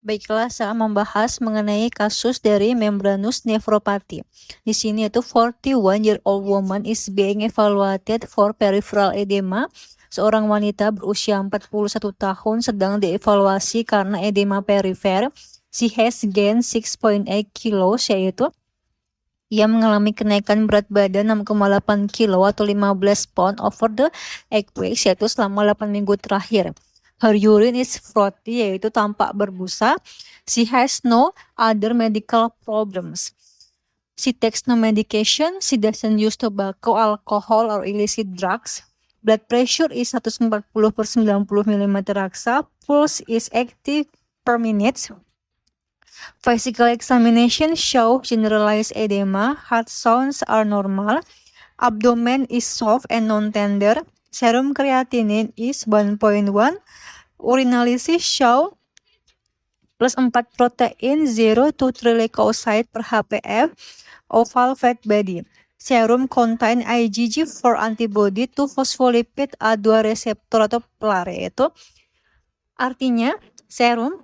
Baiklah, saya membahas mengenai kasus dari membranous nephropathy. Di sini itu 41-year-old woman is being evaluated for peripheral edema. Seorang wanita berusia 41 tahun sedang dievaluasi karena edema perifer. She has gained 6.8 kilos, yaitu ia mengalami kenaikan berat badan 6,8 kilo atau 15 pound over the 8 weeks, yaitu selama 8 minggu terakhir. Her urine is frothy, yaitu tampak berbusa. She has no other medical problems. She takes no medication. She doesn't use tobacco, alcohol, or illicit drugs. Blood pressure is 140/90 mm raksa. Pulse is 80 per minute. Physical examination show generalized edema. Heart sounds are normal. Abdomen is soft and non-tender. Serum creatinine is 1.1. Urinalysis show plus 4 protein, 0 to 3 leukocyte per HPF, oval fat body. Serum contain IgG4 antibody to phospholipid A2 receptor atau PLAR, yaitu artinya serum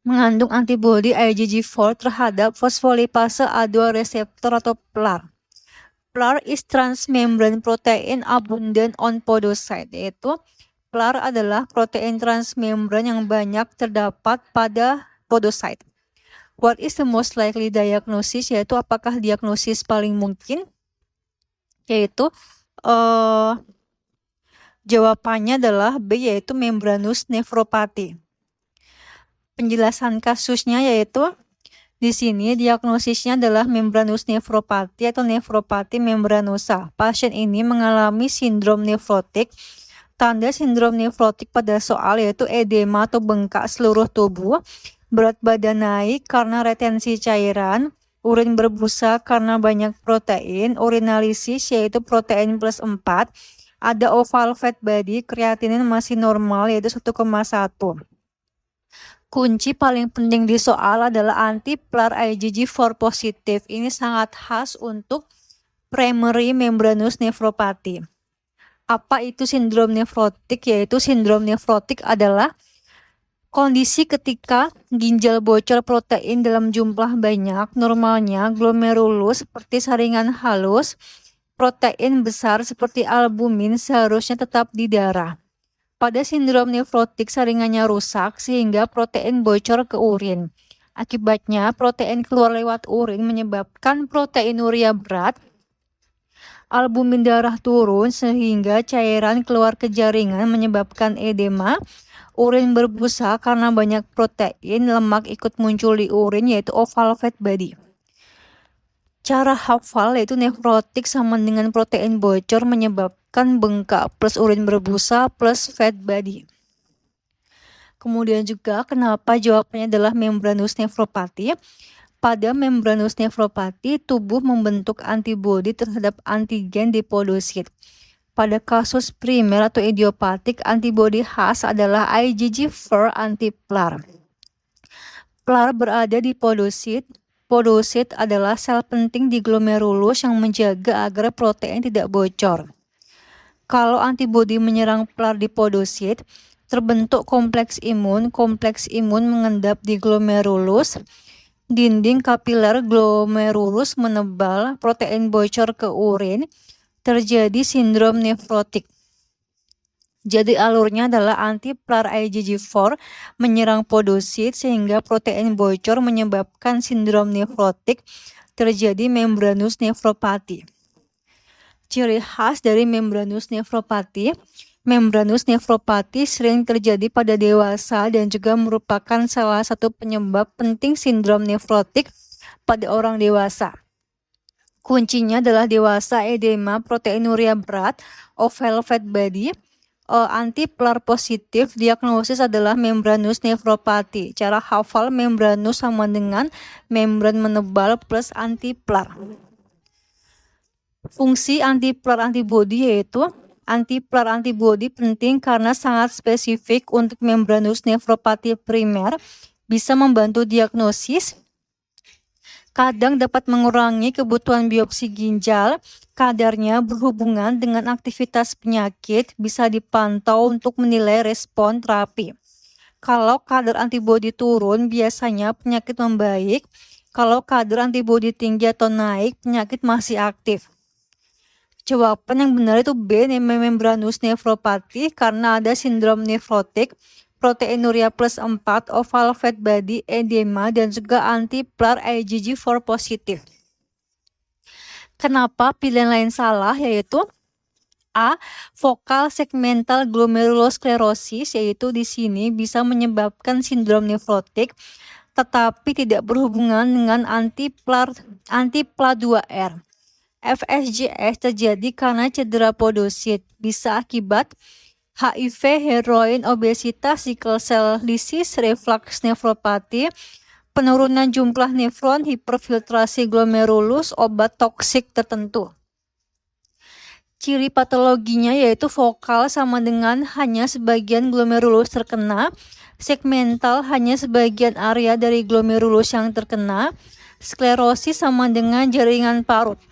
mengandung antibodi IgG4 terhadap fosfolipase A2 receptor atau PLAR. PLAR is transmembrane protein abundant on podocyte, yaitu PLAR adalah protein transmembran yang banyak terdapat pada podocyte. What is the most likely diagnosis, yaitu apakah diagnosis paling mungkin? Yaitu jawabannya adalah B, yaitu membranous nephropathy. Penjelasan kasusnya yaitu di sini diagnosisnya adalah membranous nephropathy atau nefropati membranosa. Pasien ini mengalami sindrom nefrotik. Tanda sindrom nefrotik pada soal yaitu edema atau bengkak seluruh tubuh, berat badan naik karena retensi cairan, urin berbusa karena banyak protein, urinalisis yaitu protein plus 4, ada oval fat body, kreatinin masih normal yaitu 1,1. Kunci paling penting di soal adalah anti-PLAR IgG4 positif. Ini sangat khas untuk primary membranous nephropathy. Apa itu sindrom nefrotik? Yaitu sindrom nefrotik adalah kondisi ketika ginjal bocor protein dalam jumlah banyak. Normalnya glomerulus seperti saringan halus, protein besar seperti albumin seharusnya tetap di darah. Pada sindrom nefrotik saringannya rusak sehingga protein bocor ke urin. Akibatnya protein keluar lewat urin menyebabkan proteinuria berat, albumin darah turun sehingga cairan keluar ke jaringan menyebabkan edema, urin berbusa karena banyak protein, lemak ikut muncul di urin yaitu oval fat body. Cara hafal yaitu nefrotik sama dengan protein bocor menyebabkan bengkak plus urin berbusa plus fat body. Kemudian juga kenapa jawabannya adalah membranous nephropathy? Pada membranous nephropathy, tubuh membentuk antibodi terhadap antigen di podosit. Pada kasus primer atau idiopatik, antibodi khas adalah IgG4 anti-PLAR. PLAR berada di podosit. Podosit adalah sel penting di glomerulus yang menjaga agar protein tidak bocor. Kalau antibodi menyerang PLAR di podosit, terbentuk kompleks imun. Kompleks imun mengendap di glomerulus. Dinding kapiler glomerulus menebal, protein bocor ke urin, terjadi sindrom nefrotik. Jadi alurnya adalah anti-PLAR IgG4 menyerang podosit sehingga protein bocor menyebabkan sindrom nefrotik, terjadi membranous nephropathy. Ciri khas dari membranous nephropathy. Membranous nephropathy sering terjadi pada dewasa dan juga merupakan salah satu penyebab penting sindrom nefrotik pada orang dewasa. Kuncinya adalah dewasa, edema, proteinuria berat, oval fat body, anti-PLAR positif. Diagnosis adalah membranous nephropathy. Cara hafal membranous sama dengan membran menebal plus anti-PLAR. Fungsi anti-PLAR antibody yaitu anti-PLAR antibody penting karena sangat spesifik untuk membranous nephropathy primer, bisa membantu diagnosis, kadang dapat mengurangi kebutuhan biopsi ginjal, kadarnya berhubungan dengan aktivitas penyakit, bisa dipantau untuk menilai respon terapi. Kalau kadar antibodi turun, biasanya penyakit membaik. Kalau kadar antibodi tinggi atau naik, penyakit masih aktif. Jawaban yang benar itu B, membranous nephropathy, karena ada sindrom nefrotik, proteinuria plus 4, oval fat body, edema, dan juga anti-PLAR IgG4 positif. Kenapa pilihan lain salah? Yaitu A. Focal segmental glomerulosclerosis, yaitu di sini bisa menyebabkan sindrom nefrotik, tetapi tidak berhubungan dengan anti-PLA2R. FSGS terjadi karena cedera podosit, bisa akibat HIV, heroin, obesitas, sickle cell disease, reflux nephropathy, penurunan jumlah nefron, hiperfiltrasi glomerulus, obat toksik tertentu. Ciri patologinya yaitu vokal sama dengan hanya sebagian glomerulus terkena, segmental hanya sebagian area dari glomerulus yang terkena, sklerosis sama dengan jaringan parut.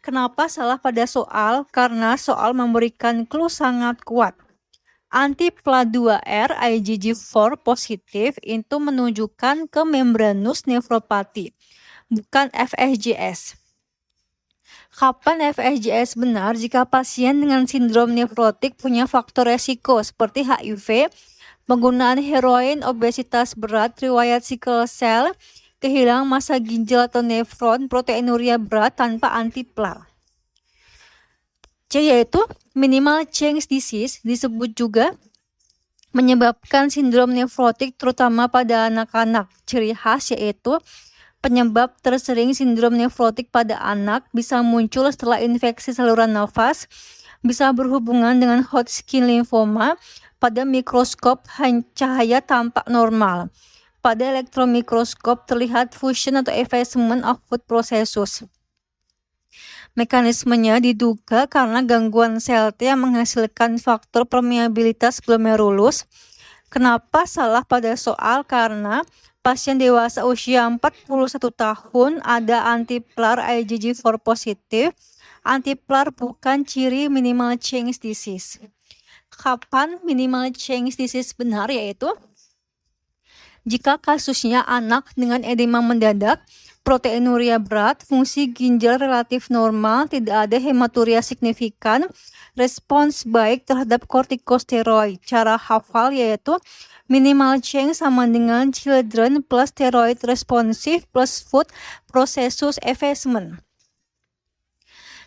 Kenapa salah pada soal? Karena soal memberikan clue sangat kuat. Anti-PLA2R IgG4 positif itu menunjukkan ke membranous nephropathy, bukan FSGS. Kapan FSGS benar? Jika pasien dengan sindrom nefrotik punya faktor resiko seperti HIV, penggunaan heroin, obesitas berat, riwayat sickle cell, kehilangan massa ginjal atau nefron, proteinuria berat tanpa anti-PLA. C yaitu minimal change disease, disebut juga menyebabkan sindrom nefrotik terutama pada anak-anak. Ciri khas yaitu penyebab tersering sindrom nefrotik pada anak bisa muncul setelah infeksi saluran nafas, bisa berhubungan dengan Hodgkin lymphoma, pada mikroskop cahaya tampak normal. Pada elektromikroskop terlihat fusion atau effacement of food processus. Mekanismenya diduga karena gangguan sel T yang menghasilkan faktor permeabilitas glomerulus. Kenapa salah pada soal? Karena pasien dewasa usia 41 tahun ada anti-PLAR IgG4 positif. Anti-PLAR bukan ciri minimal change disease. Kapan minimal change disease benar? Yaitu jika kasusnya anak dengan edema mendadak, proteinuria berat, fungsi ginjal relatif normal, tidak ada hematuria signifikan, respons baik terhadap kortikosteroid. Cara hafal yaitu minimal change sama dengan children plus steroid responsive plus food processus effacement.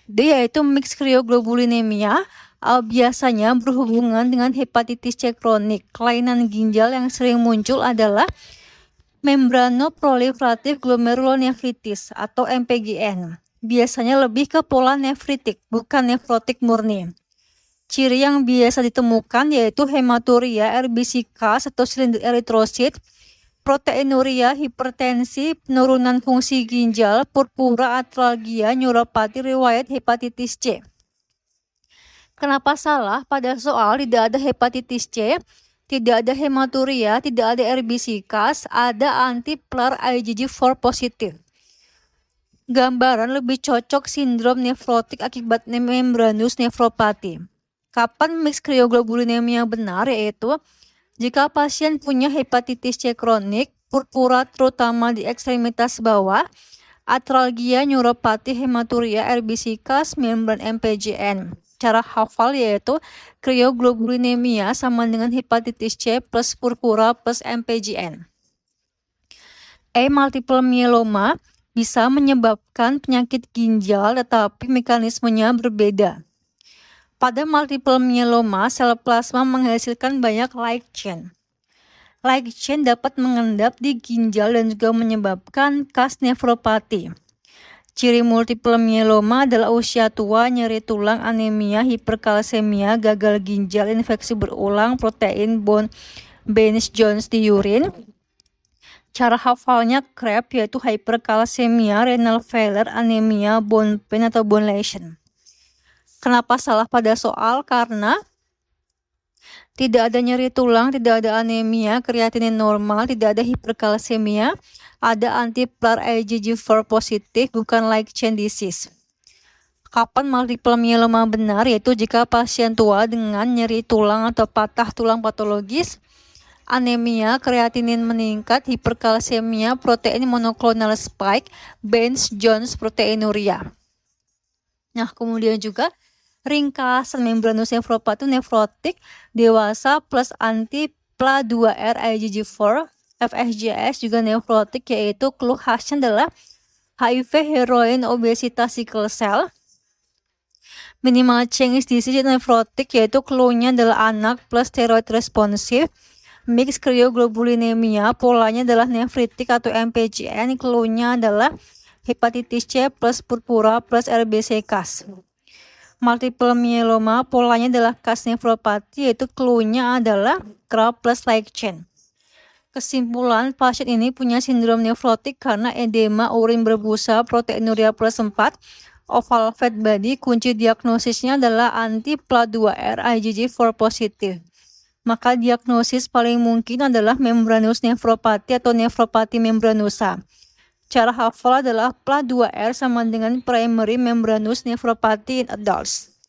D yaitu mixed cryoglobulinemia, biasanya berhubungan dengan hepatitis C kronik. Kelainan ginjal yang sering muncul adalah membranoproliferatif glomerulonefritis atau MPGN. Biasanya lebih ke pola nefritik, bukan nefrotik murni. Ciri yang biasa ditemukan yaitu hematuria, RBC Cas atau silinder eritrosit, proteinuria, hipertensi, penurunan fungsi ginjal, purpura, atralgia, neuropati, riwayat hepatitis C. Kenapa salah? Pada soal tidak ada hepatitis C, tidak ada hematuria, tidak ada RBC Cas, ada anti-PLAR IgG4 positif. Gambaran lebih cocok sindrom nefrotik akibat membranous nephropathy. Kapan mixed cryoglobulinemia benar? Yaitu jika pasien punya hepatitis C kronik, purpura terutama di ekstremitas bawah, atralgia, neuropati, hematuria, RBC Cas, membran MPGN. Cara hafal yaitu cryoglobulinemia sama dengan hepatitis C plus purpura plus MPGN. Multiple myeloma bisa menyebabkan penyakit ginjal tetapi mekanismenya berbeda. Pada multiple myeloma, sel plasma menghasilkan banyak light chain. Light chain dapat mengendap di ginjal dan juga menyebabkan Cas nephropathy. Ciri multiple myeloma adalah usia tua, nyeri tulang, anemia, hiperkalsemia, gagal ginjal, infeksi berulang, protein Baines-Jones di urin. Cara hafalnya CREB yaitu hiperkalsemia, renal failure, anemia, bone pain atau bone lesion. Kenapa salah pada soal? Karena tidak ada nyeri tulang, tidak ada anemia, kreatinin normal, tidak ada hiperkalsemia, ada anti-PLAR IgG4 positif, bukan light chain disease. Kapan multiple myeloma benar? Yaitu jika pasien tua dengan nyeri tulang atau patah tulang patologis, anemia, kreatinin meningkat, hiperkalsemia, protein monoklonal spike, Baines-Jones proteinuria. Nah, kemudian juga ringkasan membranous nefropati nefrotik dewasa plus anti-PLA2R IgG4, FSGS juga nefrotik, yaitu keluh khasnya adalah HIV, heroin, obesitas, sickle cell. Minimal change disease nefrotik, yaitu keluhnya adalah anak plus steroid responsif. Mixed cryoglobulinemia, polanya adalah nefritik atau MPGN, keluhnya adalah hepatitis C plus purpura plus RBC CAS. Multiple myeloma, polanya adalah CAS nefropati, yaitu keluhnya adalah CRA plus light chain. Kesimpulan, pasien ini punya sindrom nefrotik karena edema urin berbusa, proteinuria plus 4, oval fat body. Kunci diagnosisnya adalah anti-PLA2R IgG4 positif. Maka diagnosis paling mungkin adalah membranous nefropati atau nefropati membranosa. Cara hafal adalah PLA2R sama dengan primary membranous nephropathy in adults.